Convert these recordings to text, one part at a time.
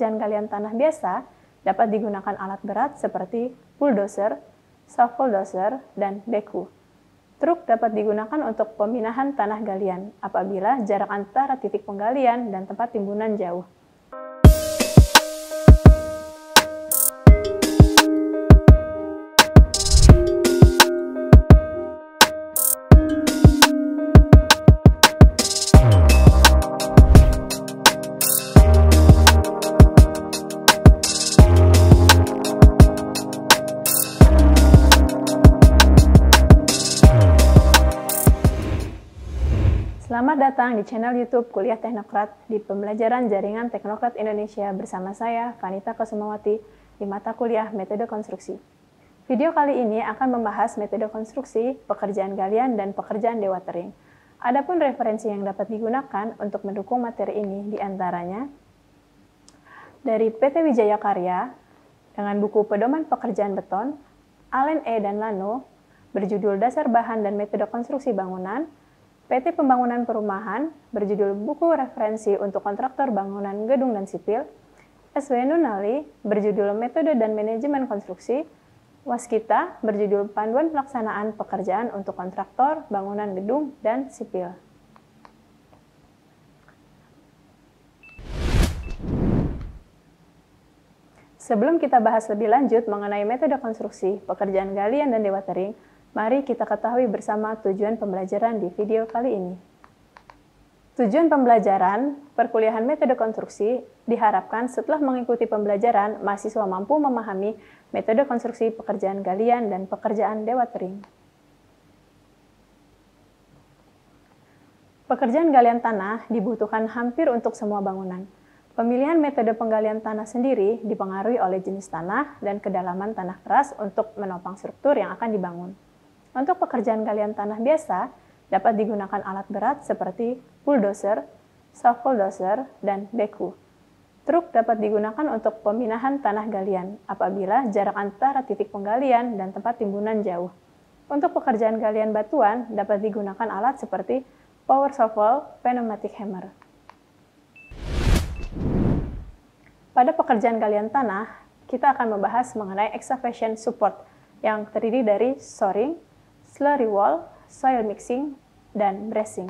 pekerjaan galian tanah biasa, dapat digunakan alat berat seperti bulldozer, shovel dozer, dan backhoe. Truk dapat digunakan untuk pemindahan tanah galian apabila jarak antara titik penggalian dan tempat timbunan jauh. Selamat datang di channel YouTube Kuliah Teknokrat di pembelajaran Jaringan Teknokrat Indonesia bersama saya, Vanita Kusumawati, di mata kuliah Metode Konstruksi. Video kali ini akan membahas metode konstruksi, pekerjaan galian, dan pekerjaan dewatering. Adapun referensi yang dapat digunakan untuk mendukung materi ini diantaranya dari PT Wijaya Karya dengan buku Pedoman Pekerjaan Beton, Allen E. dan Lano, berjudul Dasar Bahan dan Metode Konstruksi Bangunan, PT Pembangunan Perumahan, berjudul Buku Referensi untuk Kontraktor Bangunan Gedung dan Sipil, S.W. Nunali, berjudul Metode dan Manajemen Konstruksi, Waskita, berjudul Panduan Pelaksanaan Pekerjaan untuk Kontraktor Bangunan Gedung dan Sipil. Sebelum kita bahas lebih lanjut mengenai metode konstruksi, pekerjaan galian dan dewatering, mari kita ketahui bersama tujuan pembelajaran di video kali ini. Tujuan pembelajaran perkuliahan metode konstruksi diharapkan setelah mengikuti pembelajaran, mahasiswa mampu memahami metode konstruksi pekerjaan galian dan pekerjaan dewatering. Pekerjaan galian tanah dibutuhkan hampir untuk semua bangunan. Pemilihan metode penggalian tanah sendiri dipengaruhi oleh jenis tanah dan kedalaman tanah keras untuk menopang struktur yang akan dibangun. Untuk pekerjaan galian tanah biasa, dapat digunakan alat berat seperti bulldozer, shovel dozer, dan backhoe. Truk dapat digunakan untuk pemindahan tanah galian apabila jarak antara titik penggalian dan tempat timbunan jauh. Untuk pekerjaan galian batuan, dapat digunakan alat seperti power shovel, pneumatic hammer. Pada pekerjaan galian tanah, kita akan membahas mengenai excavation support yang terdiri dari shoring, slurry wall, soil mixing, dan bracing.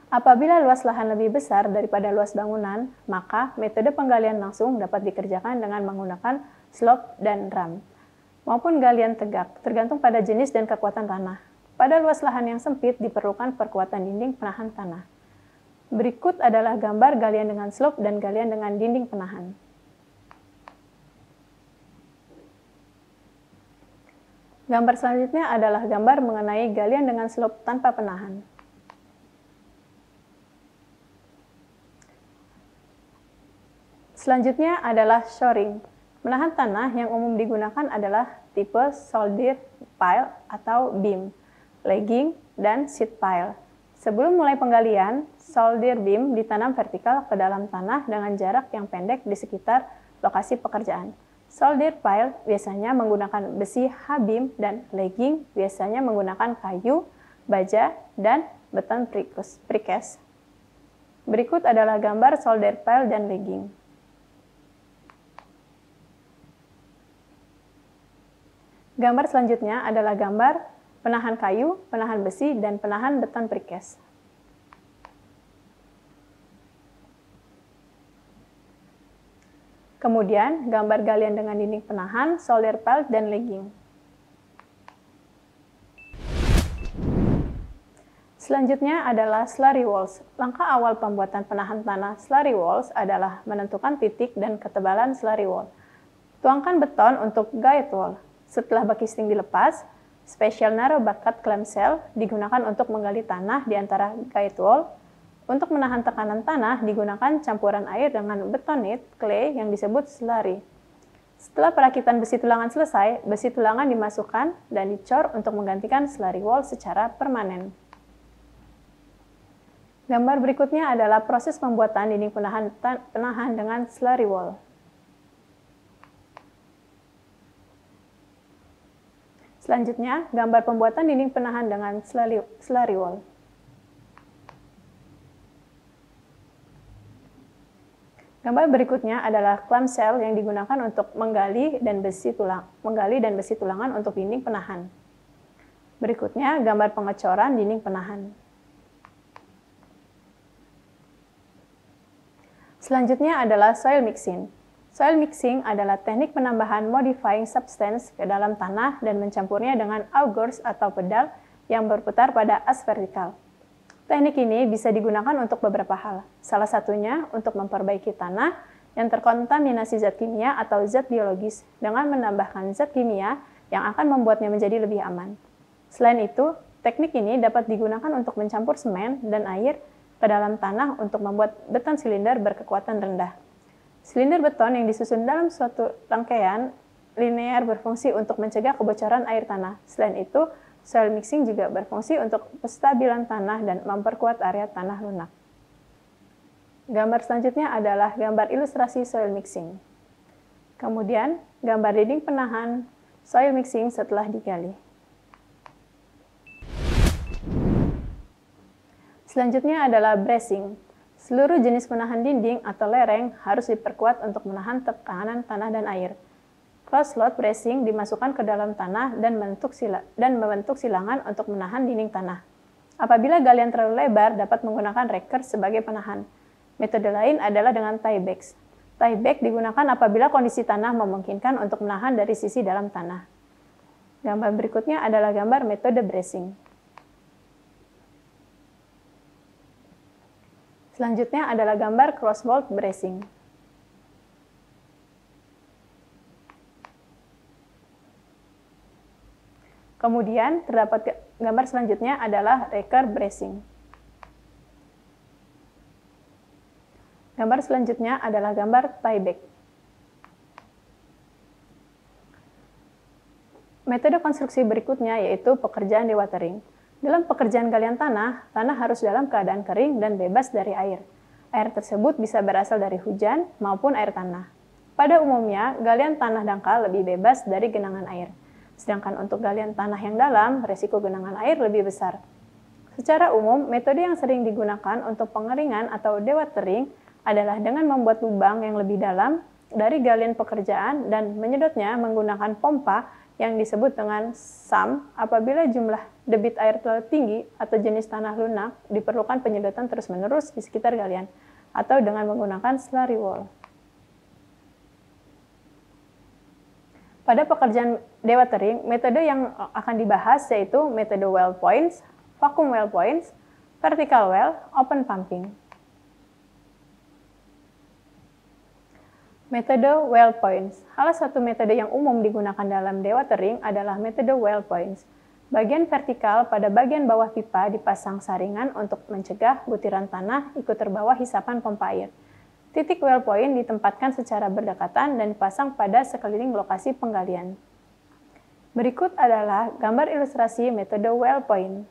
Apabila luas lahan lebih besar daripada luas bangunan, maka metode penggalian langsung dapat dikerjakan dengan menggunakan slope dan ram, maupun galian tegak, tergantung pada jenis dan kekuatan tanah. Pada luas lahan yang sempit diperlukan perkuatan dinding penahan tanah. Berikut adalah gambar galian dengan slope dan galian dengan dinding penahan. Gambar selanjutnya adalah gambar mengenai galian dengan slope tanpa penahan. Selanjutnya adalah shoring. Menahan tanah yang umum digunakan adalah tipe soldered pile atau beam, legging, dan sheet pile. Sebelum mulai penggalian, solder beam ditanam vertikal ke dalam tanah dengan jarak yang pendek di sekitar lokasi pekerjaan. Solder pile biasanya menggunakan besi H-beam dan legging biasanya menggunakan kayu, baja, dan beton precast. Berikut adalah gambar solder pile dan legging. Gambar selanjutnya adalah gambar penahan kayu, penahan besi, dan penahan beton precast. Kemudian, gambar galian dengan dinding penahan, solder pile, dan legging. Selanjutnya adalah slurry walls. Langkah awal pembuatan penahan tanah slurry walls adalah menentukan titik dan ketebalan slurry wall. Tuangkan beton untuk guide wall. Setelah baki sting dilepas, special narrow bucket clamshell digunakan untuk menggali tanah di antara guide wall. Untuk menahan tekanan tanah digunakan campuran air dengan betonit clay yang disebut slurry. Setelah perakitan besi tulangan selesai, besi tulangan dimasukkan dan dicor untuk menggantikan slurry wall secara permanen. Gambar berikutnya adalah proses pembuatan dinding penahan dengan slurry wall. Selanjutnya, gambar pembuatan dinding penahan dengan slurry wall. Gambar berikutnya adalah clamshell yang digunakan untuk menggali dan besi tulangan untuk dinding penahan. Berikutnya, gambar pengecoran dinding penahan. Selanjutnya adalah soil mixing. Soil mixing adalah teknik penambahan modifying substance ke dalam tanah dan mencampurnya dengan augurs atau pedal yang berputar pada as vertikal. Teknik ini bisa digunakan untuk beberapa hal. Salah satunya untuk memperbaiki tanah yang terkontaminasi zat kimia atau zat biologis dengan menambahkan zat kimia yang akan membuatnya menjadi lebih aman. Selain itu, teknik ini dapat digunakan untuk mencampur semen dan air ke dalam tanah untuk membuat beton silinder berkekuatan rendah. Silinder beton yang disusun dalam suatu rangkaian linear berfungsi untuk mencegah kebocoran air tanah. Selain itu, soil mixing juga berfungsi untuk kestabilan tanah dan memperkuat area tanah lunak. Gambar selanjutnya adalah gambar ilustrasi soil mixing. Kemudian, gambar dinding penahan soil mixing setelah digali. Selanjutnya adalah bracing. Seluruh jenis penahan dinding atau lereng harus diperkuat untuk menahan tekanan tanah dan air. Cross-load bracing dimasukkan ke dalam tanah dan membentuk silangan untuk menahan dinding tanah. Apabila galian terlalu lebar, dapat menggunakan raker sebagai penahan. Metode lain adalah dengan tiebacks. Tieback digunakan apabila kondisi tanah memungkinkan untuk menahan dari sisi dalam tanah. Gambar berikutnya adalah gambar metode bracing. Selanjutnya adalah gambar cross-bolt bracing. Kemudian, terdapat gambar selanjutnya adalah raker bracing. Gambar selanjutnya adalah gambar tieback. Metode konstruksi berikutnya yaitu pekerjaan dewatering. Dalam pekerjaan galian tanah, tanah harus dalam keadaan kering dan bebas dari air. Air tersebut bisa berasal dari hujan maupun air tanah. Pada umumnya, galian tanah dangkal lebih bebas dari genangan air. Sedangkan untuk galian tanah yang dalam, resiko genangan air lebih besar. Secara umum, metode yang sering digunakan untuk pengeringan atau dewatering adalah dengan membuat lubang yang lebih dalam dari galian pekerjaan dan menyedotnya menggunakan pompa yang disebut dengan sump. Apabila jumlah debit air terlalu tinggi atau jenis tanah lunak, diperlukan penyedotan terus-menerus di sekitar galian, atau dengan menggunakan slurry wall. Pada pekerjaan dewatering, metode yang akan dibahas yaitu metode well points, vacuum well points, vertical well, open pumping. Metode well points. Salah satu metode yang umum digunakan dalam dewatering adalah metode well points. Bagian vertikal pada bagian bawah pipa dipasang saringan untuk mencegah butiran tanah ikut terbawa hisapan pompa air. Titik well point ditempatkan secara berdekatan dan dipasang pada sekeliling lokasi penggalian. Berikut adalah gambar ilustrasi metode well point.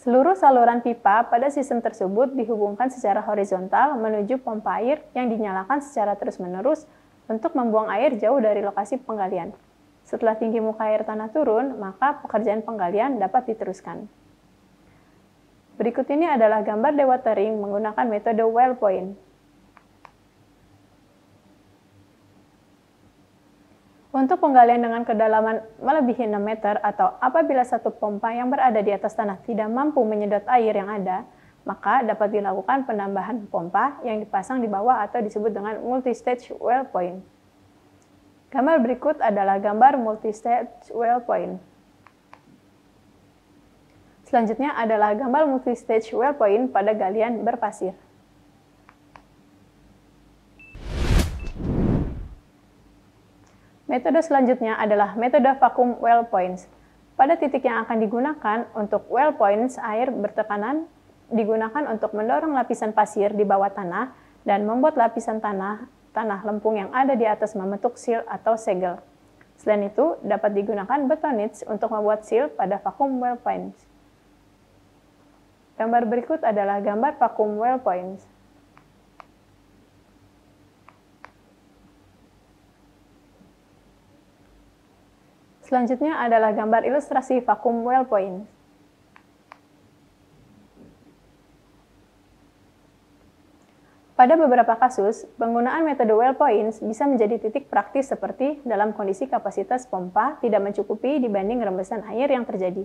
Seluruh saluran pipa pada sistem tersebut dihubungkan secara horizontal menuju pompa air yang dinyalakan secara terus-menerus untuk membuang air jauh dari lokasi penggalian. Setelah tinggi muka air tanah turun, maka pekerjaan penggalian dapat diteruskan. Berikut ini adalah gambar dewatering menggunakan metode well point. Untuk penggalian dengan kedalaman melebihi 6 meter atau apabila satu pompa yang berada di atas tanah tidak mampu menyedot air yang ada, maka dapat dilakukan penambahan pompa yang dipasang di bawah atau disebut dengan multi-stage well point. Gambar berikut adalah gambar multi-stage well point. Selanjutnya adalah gambar multi-stage well point pada galian berpasir. Metode selanjutnya adalah metode vacuum well points. Pada titik yang akan digunakan untuk well points, air bertekanan digunakan untuk mendorong lapisan pasir di bawah tanah dan membuat lapisan tanah lempung yang ada di atas membentuk seal atau segel. Selain itu, dapat digunakan betonits untuk membuat seal pada vacuum well points. Gambar berikut adalah gambar vacuum well points. Selanjutnya adalah gambar ilustrasi vacuum well point. Pada beberapa kasus, penggunaan metode well points bisa menjadi titik praktis seperti dalam kondisi kapasitas pompa tidak mencukupi dibanding rembesan air yang terjadi.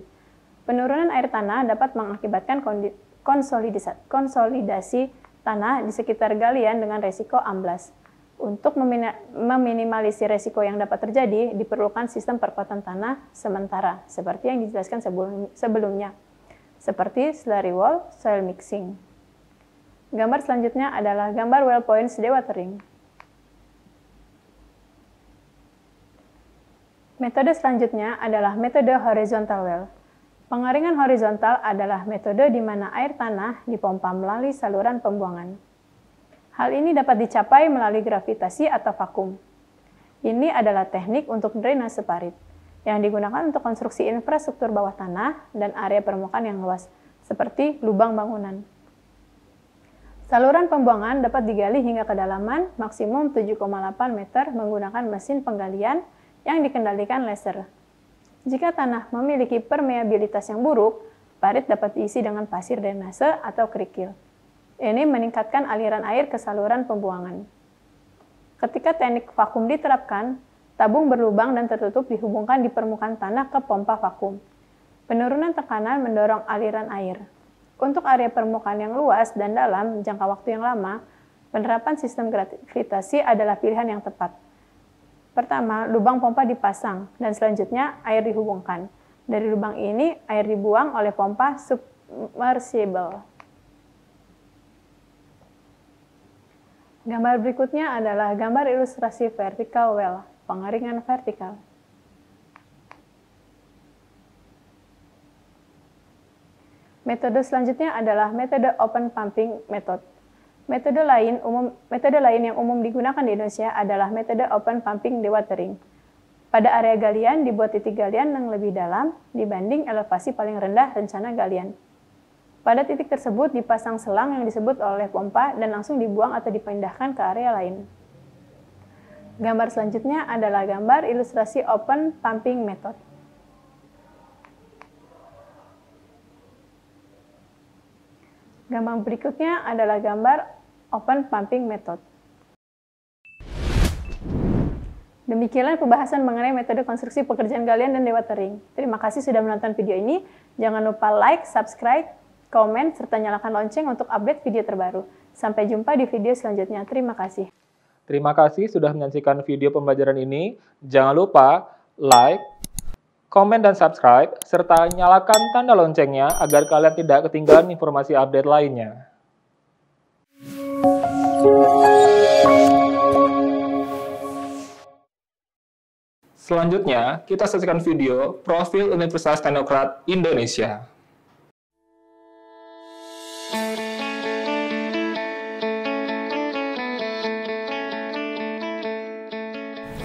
Penurunan air tanah dapat mengakibatkan konsolidasi tanah di sekitar galian dengan resiko amblas. Untuk meminimalisir resiko yang dapat terjadi, diperlukan sistem perkuatan tanah sementara, seperti yang dijelaskan sebelumnya, seperti slurry wall, soil mixing. Gambar selanjutnya adalah gambar well points dewatering. Metode selanjutnya adalah metode horizontal well. Pengeringan horizontal adalah metode di mana air tanah dipompa melalui saluran pembuangan. Hal ini dapat dicapai melalui gravitasi atau vakum. Ini adalah teknik untuk drainase parit, yang digunakan untuk konstruksi infrastruktur bawah tanah dan area permukaan yang luas, seperti lubang bangunan. Saluran pembuangan dapat digali hingga kedalaman maksimum 7,8 meter menggunakan mesin penggalian yang dikendalikan laser. Jika tanah memiliki permeabilitas yang buruk, parit dapat diisi dengan pasir drainase atau kerikil. Ini meningkatkan aliran air ke saluran pembuangan. Ketika teknik vakum diterapkan, tabung berlubang dan tertutup dihubungkan di permukaan tanah ke pompa vakum. Penurunan tekanan mendorong aliran air. Untuk area permukaan yang luas dan dalam jangka waktu yang lama, penerapan sistem gravitasi adalah pilihan yang tepat. Pertama, lubang pompa dipasang, dan selanjutnya air dihubungkan. Dari lubang ini, air dibuang oleh pompa submersible. Gambar berikutnya adalah gambar ilustrasi vertical well, pengeringan vertikal. Metode selanjutnya adalah metode open pumping method. Metode lain yang umum digunakan di Indonesia adalah metode open pumping dewatering. Pada area galian dibuat titik galian yang lebih dalam dibanding elevasi paling rendah rencana galian. Pada titik tersebut dipasang selang yang disebut oleh pompa dan langsung dibuang atau dipindahkan ke area lain. Gambar selanjutnya adalah gambar ilustrasi open pumping method. Gambar berikutnya adalah gambar open pumping method. Demikianlah pembahasan mengenai metode konstruksi pekerjaan galian dan dewatering. Terima kasih sudah menonton video ini. Jangan lupa like, subscribe, komen, serta nyalakan lonceng untuk update video terbaru. Sampai jumpa di video selanjutnya. Terima kasih. Terima kasih sudah menyaksikan video pembelajaran ini. Jangan lupa like, komen dan subscribe, serta nyalakan tanda loncengnya agar kalian tidak ketinggalan informasi update lainnya. Selanjutnya, kita saksikan video Profil Universitas Teknokrat Indonesia.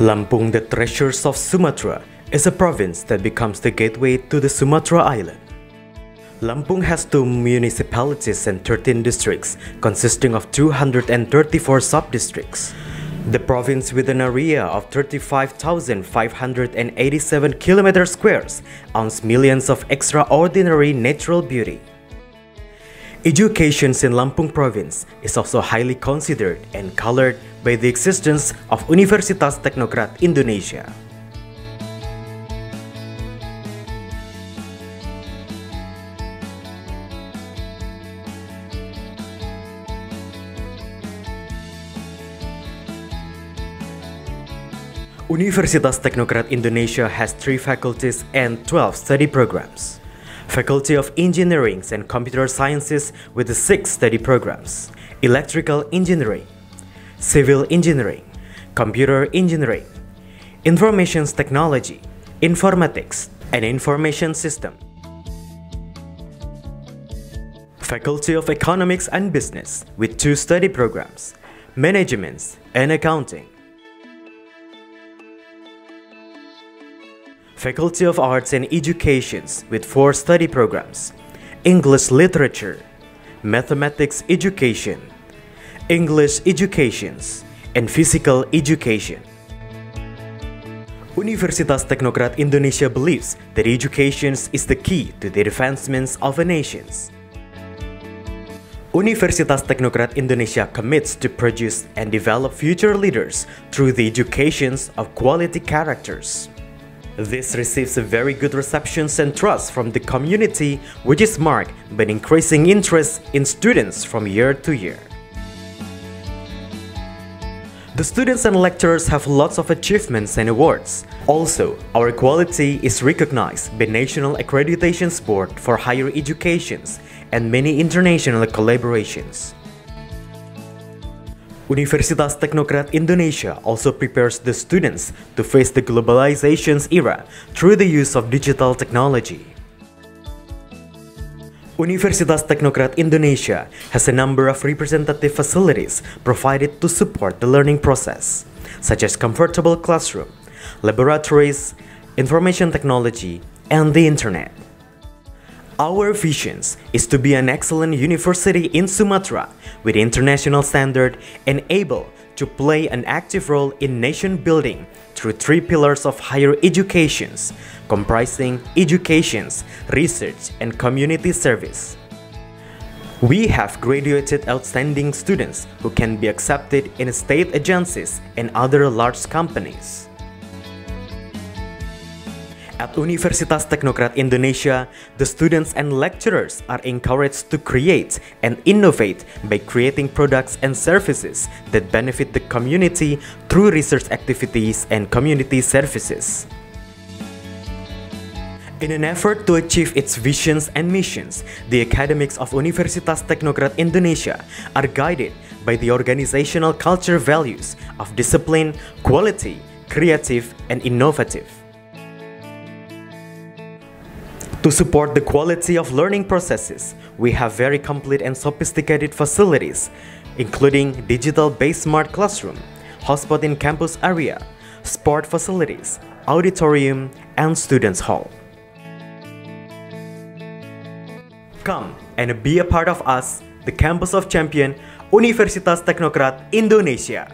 Lampung, the Treasures of Sumatra, is a province that becomes the gateway to the Sumatra Island. Lampung has 2 municipalities and 13 districts, consisting of 234 sub-districts. The province, with an area of 35,587 km squares, owns millions of extraordinary natural beauty. Education in Lampung province is also highly considered and colored by the existence of Universitas Teknokrat Indonesia. Universitas Teknokrat Indonesia has 3 faculties and 12 study programs. Faculty of Engineering and Computer Sciences with the 6 study programs: Electrical Engineering, Civil Engineering, Computer Engineering, Information Technology, Informatics, and Information System. Faculty of Economics and Business with 2 study programs: Management and Accounting. Faculty of Arts and Education with 4 study programs: English Literature, Mathematics Education, English Education, and Physical Education. Universitas Teknokrat Indonesia believes that education is the key to the advancements of a nation. Universitas Teknokrat Indonesia commits to produce and develop future leaders through the education of quality characters. This receives a very good reception and trust from the community, which is marked by increasing interest in students from year to year. The students and lecturers have lots of achievements and awards. Also, our quality is recognized by National Accreditation Board for Higher Education and many international collaborations. Universitas Teknokrat Indonesia also prepares the students to face the globalization's era through the use of digital technology. Universitas Teknokrat Indonesia has a number of representative facilities provided to support the learning process, such as comfortable classroom, laboratories, information technology, and the internet. Our vision is to be an excellent university in Sumatra with international standard and able to play an active role in nation building through 3 pillars of higher education, comprising education, research, and community service. We have graduated outstanding students who can be accepted in state agencies and other large companies. At Universitas Teknokrat Indonesia, the students and lecturers are encouraged to create and innovate by creating products and services that benefit the community through research activities and community services. In an effort to achieve its visions and missions, the academics of Universitas Teknokrat Indonesia are guided by the organizational culture values of discipline, quality, creative, and innovative. To support the quality of learning processes, we have very complete and sophisticated facilities, including digital-based smart classroom, hotspot in campus area, sport facilities, auditorium, and students' hall. Come and be a part of us, the Campus of Champion, Universitas Teknokrat Indonesia.